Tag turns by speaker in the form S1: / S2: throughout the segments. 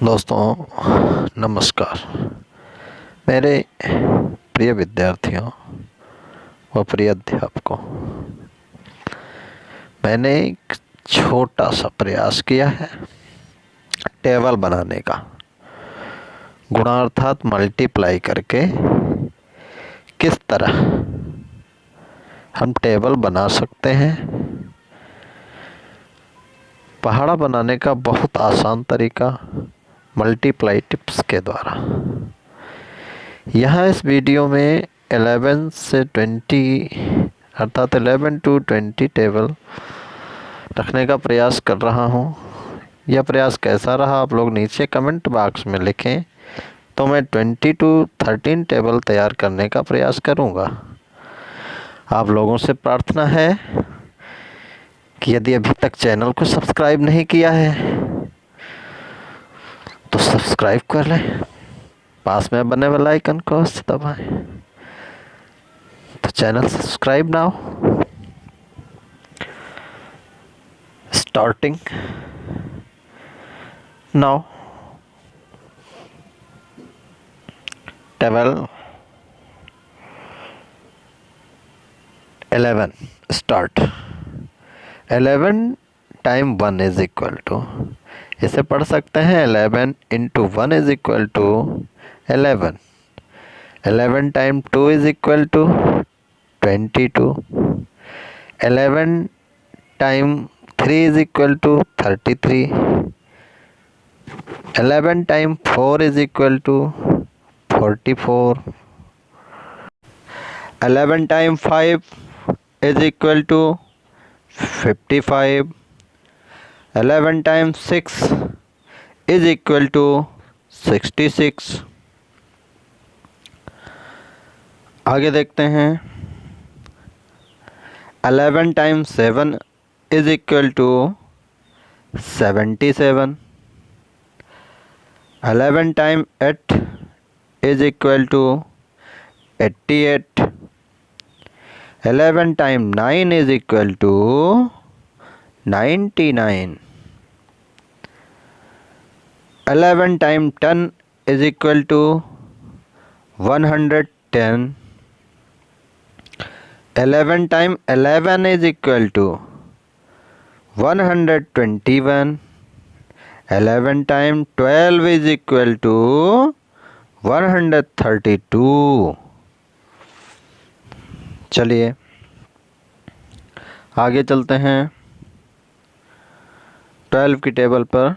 S1: दोस्तों नमस्कार। मेरे प्रिय विद्यार्थियों व प्रिय अध्यापकों, मैंने एक छोटा सा प्रयास किया है टेबल बनाने का। गुणा अर्थात मल्टीप्लाई करके किस तरह हम टेबल बना सकते हैं। पहाड़ा बनाने का बहुत आसान तरीका मल्टीप्लाई टिप्स के द्वारा। यहाँ इस वीडियो में 11 से 20 अर्थात 11 to 20 टेबल रखने का प्रयास कर रहा हूँ। यह प्रयास कैसा रहा आप लोग नीचे कमेंट बॉक्स में लिखें, तो मैं 20 to 13 टेबल तैयार करने का प्रयास करूँगा। आप लोगों से प्रार्थना है कि यदि अभी तक चैनल को सब्सक्राइब नहीं किया है तो सब्सक्राइब कर लें, पास में बने वाले आइकन को अवश्य दबाएं। तो channel subscribe now. Starting now. Table 11 start. 11 time 1 is equal to, इसे पढ़ सकते हैं 11 into 1 is equal to 11। 11 time 2 is equal to 22। 11 time 3 is equal to 33। 11 time 4 is equal to 44। 11 time 5 is equal to 55। 11 time 6 is equal to 66। आगे देखते हैं 11 time 7 is equal to 77। 11 time 8 is equal to 88। 11 time 9 is equal to 99। 11 time 10 is equal to 110। 11 time 11 is equal to 121। 11 time 12 is equal to 132। चलिए आगे चलते हैं 12 की table पर।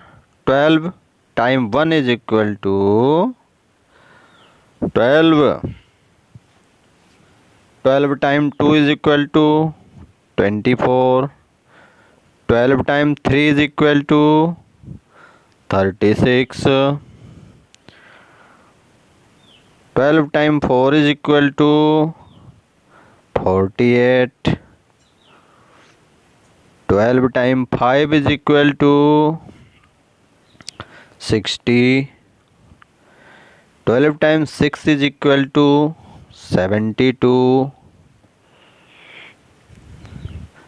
S1: 12 time 1 is equal to 12। 12 time 2 is equal to 24। 12 time 3 is equal to 36। 12 time 4 is equal to 48। 12 time 5 is equal to 60। 12 time 6 is equal to 72।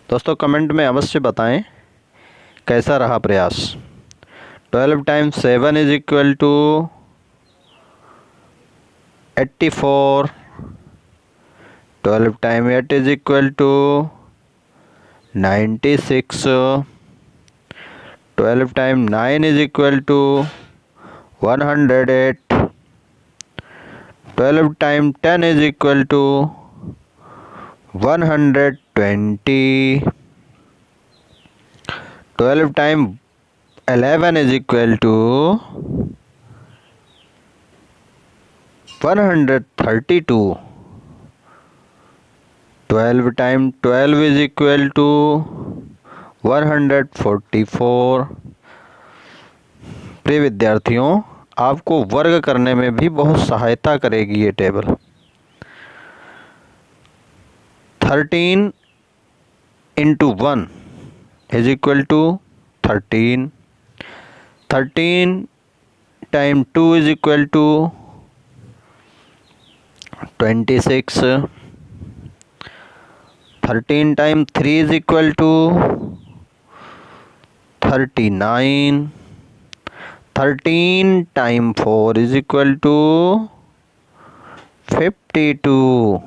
S1: दोस्तों comment में अवश्य बताएं कैसा रहा प्रयास। 12 time 7 is equal to 84। 12 time 8 is equal to 96। 12 time 9 is equal to 108। 12 time 10 is equal to 120। 12 time 11 is equal to 132। 12 time 12 is equal to 144। प्रिय विद्यार्थियों, आपको वर्ग करने में भी बहुत सहायता करेगी ये table. 13 into 1 is equal to 13। 13 time 2 is equal to 26। 13 time 3 is equal to 39। 13 time 4 is equal to 52.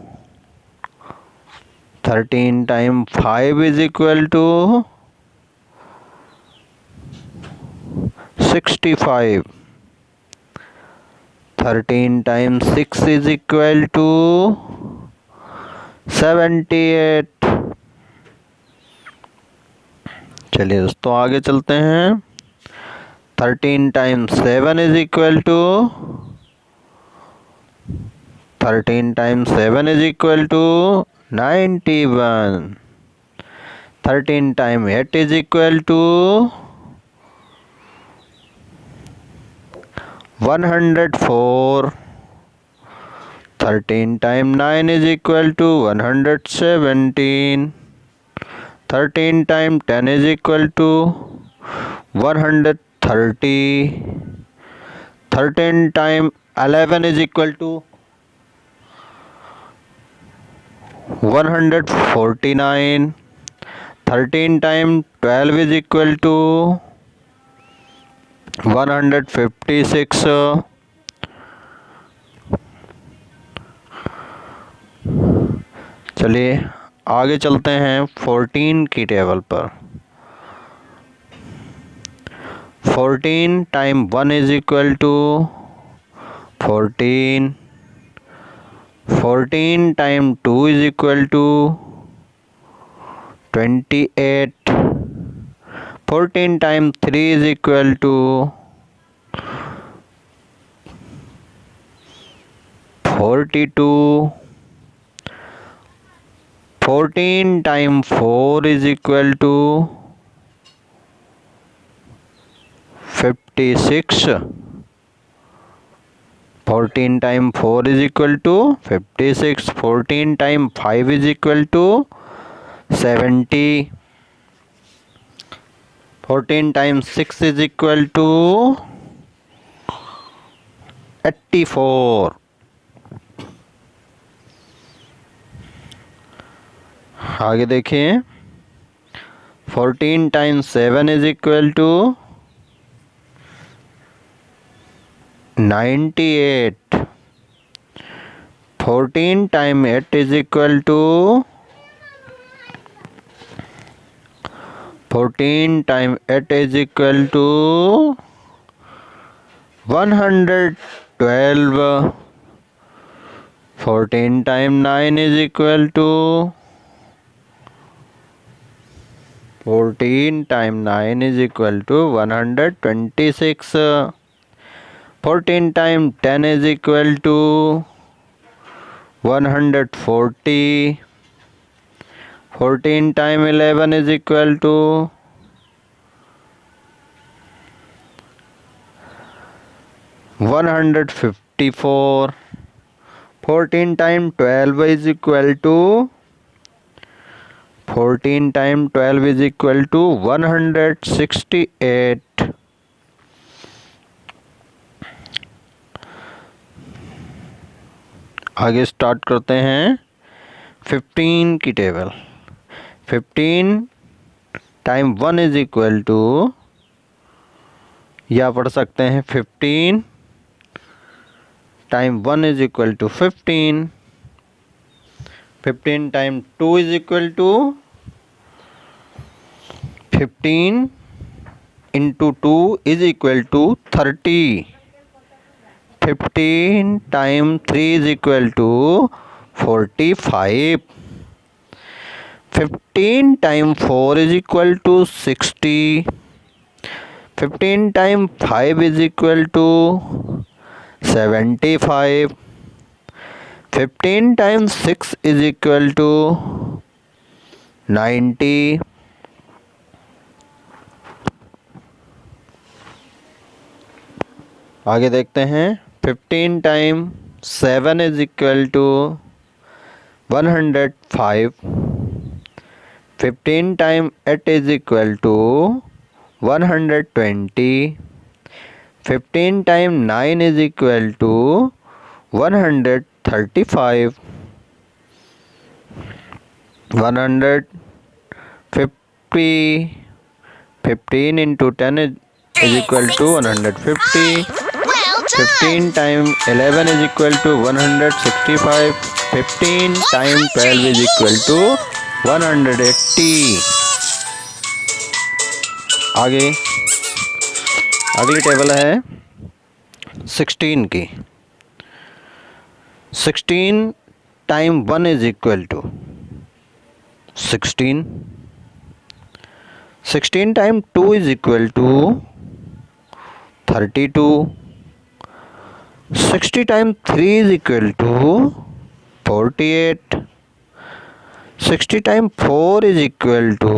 S1: 13 time 5 is equal to 65. 13 time 6 is equal to 78. चलिए दोस्तों आगे चलते हैं। 13 time 7 is equal to 13 time 7 is equal to 91. 13 time 8 is equal to 104. 13 time 9 is equal to 117. 13 time 10 is equal to 130. 13 time 11 is equal to 149. 13 time 12 is equal to 156. चलिए आगे चलते हैं 14 की टेबल पर। 14 time 1 is equal to 14. 14 time 2 is equal to 28. 14 time 3 is equal to 42. 14 time 4 is equal to 56. 14 time 4 is equal to 56. 14 time 5 is equal to 70. 14 time 6 is equal to 84. आगे देखिए 14 time 7 is equal to 98. 14 time 8 is equal to 14 time 8 is equal to 112. 14 time 9 is equal to 14 time 9 is equal to 126. 14 time 10 is equal to 140. 14 time 11 is equal to 154. 14 time 12 is equal to 14 time 12 is equal to 168. आगे start करते हैं 15 की table. 15 time 1 is equal to, या पढ़ सकते हैं 15 time 1 is equal to 15. 15 time 2 is equal to 15 into 2 is equal to 30. 15 time 3 is equal to 45. 15 time 4 is equal to 60. 15 time 5 is equal to 75. 15 time 6 is equal to 90. आगे देखते हैं 15 time 7 is equal to 105. 15 time 8 is equal to 120. 15 time 9 is equal to 135. 150. 15 into 10 is is equal to 150.
S2: Well done.
S1: 15 times 11 is equal to 165. 15 times 12 is equal to 180. आगे अगली table है 16 की। 16 time 1 is equal to 16. 16 time 2 is equal to 32. 60 time 3 is equal to 48. 60 time 4 is equal to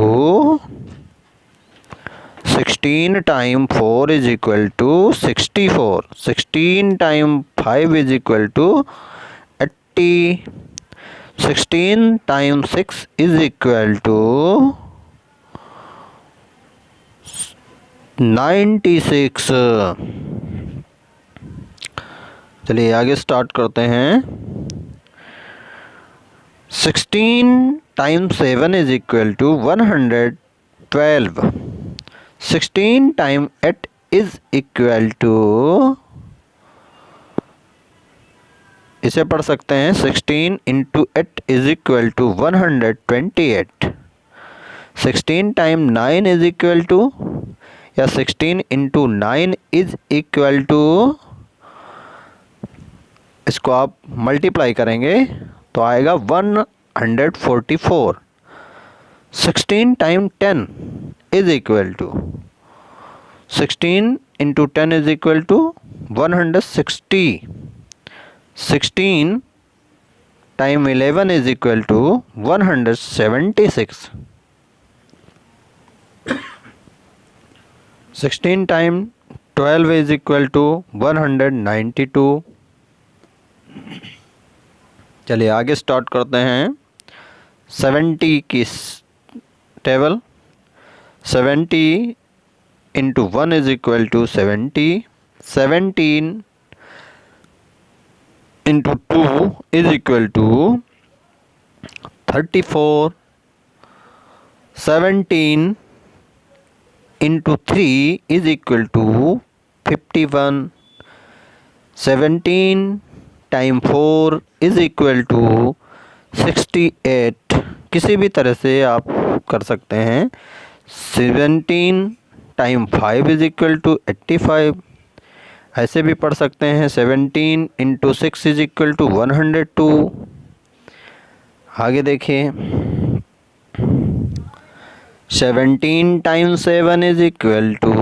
S1: 16 time 4 is equal to 64. 16 time 5 is equal to 80. 16 time 6 is equal to 96. चलिए आगे start करते हैं। 16 time 7 is equal to 112. 16 time 8 is equal to, इसे पढ़ सकते हैं 16 into 8 is equal to 128. 16 time 9 is equal to, या 16 into 9 is equal to, इसको आप मल्टीप्लाई करेंगे तो आएगा 144. 16 time 10 is equal to 16 into 10 is equal to 160. 16 time 11 is equal to 176. 16 time 12 is equal to 192. चलिए आगे स्टार्ट करते हैं 70 की table. 70 into 1 is equal to 70. 17 into 2 is equal to 34. 17 into 3 is equal to 51. 17 time 4 is equal to 68. किसी भी तरह से आप कर सकते हैं। 17 टाइम 5 इज इक्वल टू 85. ऐसे भी पढ़ सकते हैं 17 इंटू 6 इज इक्वल टू 102. आगे देखिए 17 टाइम 7 इज इक्वल टू,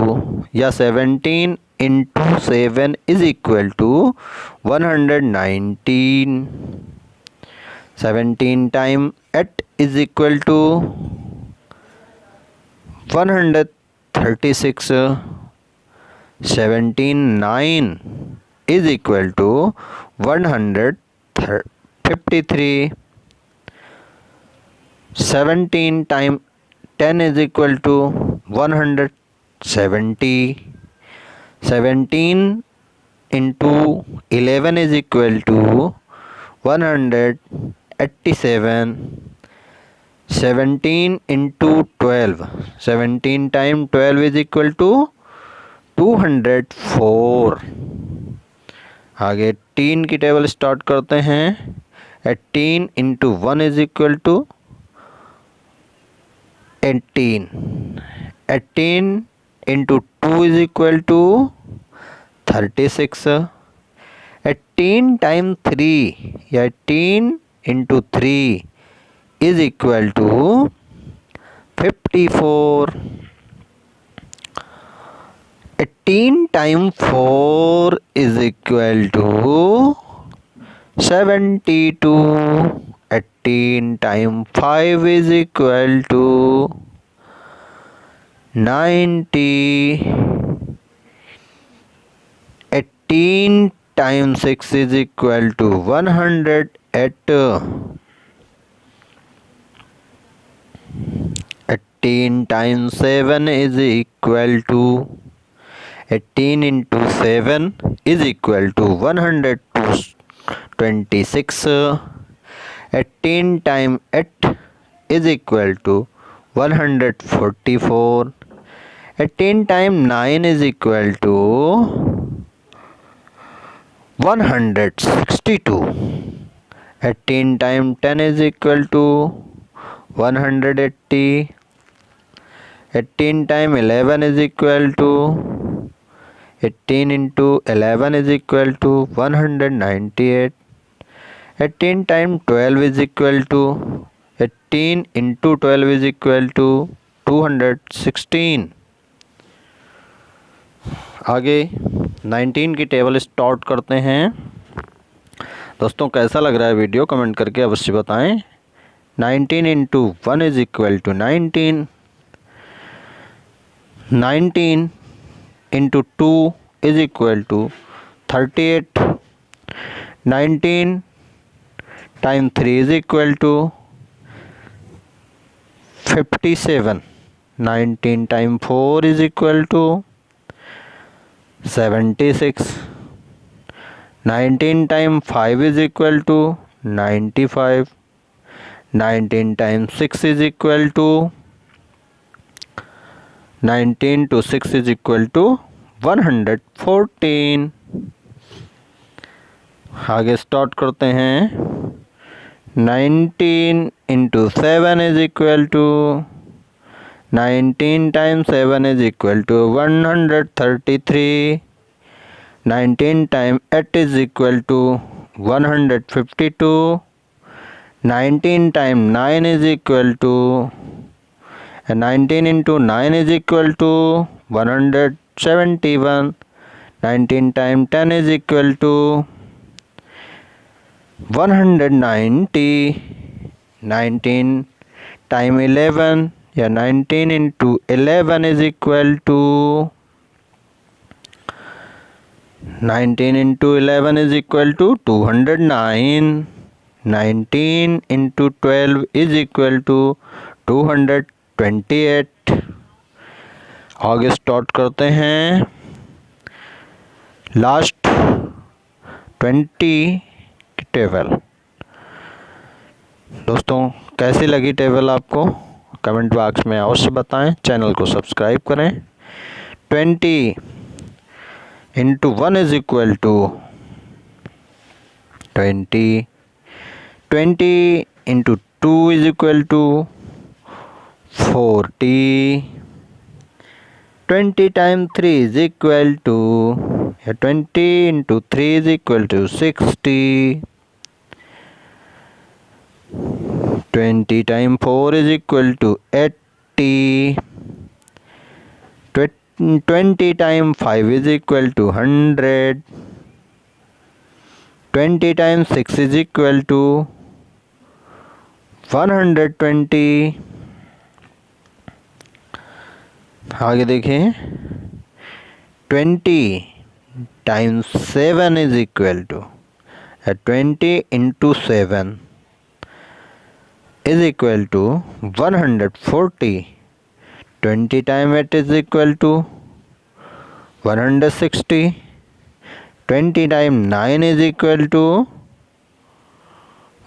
S1: या 17 into 7 is equal to 119. 17 time 8 is equal to 136. 17 9 is equal to 153. 17 time 10 is equal to 170. 17 into 11 is equal to 187. 17 into 12. 17 time 12 is equal to 204. आगे 18 की table start करते हैं। 18 into 1 is equal to 18. 18 into 2 is equal to 36. 18 time 3, या 18 into 3 is equal to 54. 18 time 4 is equal to 72. 18 time 5 is equal to 90. 18 time 6 is equal to 108. 18 times 7 is equal to, 18 into 7 is equal to 126. 18 times 8 is equal to 144. 18 time 9 is equal to 162. 18 time 10 is equal to 180. 18 time 11 is equal to 18 into 11 is equal to 198. 18 time 12 is equal to 18 into 12 is equal to 216. आगे 19 की table start करते हैं। दोस्तों कैसा लग रहा है video comment करके अवश्य बताएं। 19 into 1 is equal to 19। 19 into 2 is equal to 38। 19 time 3 is equal to 57। 19 time 4 is equal to 76। 19 time 5 is equal to 95. 19 time 6 is equal to 19 to 6 is equal to 114. आगे स्टार्ट करते हैं। 19 into 7 is equal to 19 time 7 is equal to 133. 19 time 8 is equal to 152. 19 time 9 is equal to 19 into 9 is equal to 171. 19 time 10 is equal to 190. 19 time 11 या 19 into 11 is equal to 19 into 11 is equal to 209. 19 into 12 is equal to 228. आगे start करते हैं। Last 20 की table. दोस्तों कैसी लगी table आपको comment box में अवश्य बताएं। चैनल को सब्सक्राइब करें। 20 into 1 is equal to 20. 20 into 2 is equal to 40. 20 times 3 is equal to 20 into 3 is equal to 60. 20 times 4 is equal to 80. 20 times 5 is equal to 100. 20 times 6 is equal to 120. आगे देखें। 20 times 7 is equal to 20 into 7 is equal to 140. 20 times 8 is equal to 160. 20 times 9 is equal to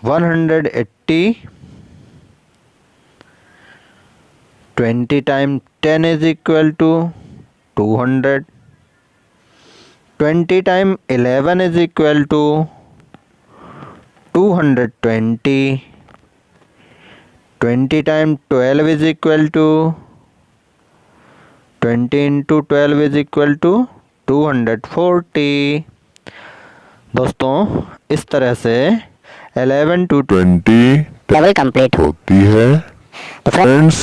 S1: 180. 20 times 10 is equal to 200. 20 times 11 is equal to 220. 20 times 12 is equal to 20 into 12 is equal to 240. दोस्तों इस तरह से 11 to 20
S2: level complete
S1: होती है।
S2: तो
S1: friends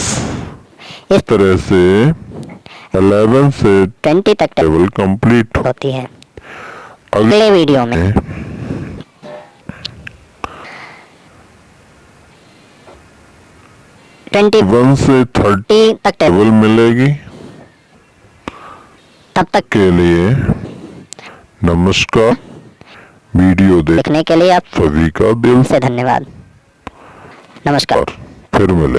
S1: इस तरह से 11 से
S2: 20 तक
S1: टेबल कंप्लीट
S2: होती है। अगले वीडियो में
S1: 21 से 30
S2: तक
S1: टेबल मिलेगी।
S2: तब तक
S1: के लिए नमस्कार। वीडियो
S2: देखने के लिए आप
S1: सभी का दिल
S2: से धन्यवाद। नमस्कार।
S1: फिर मिले।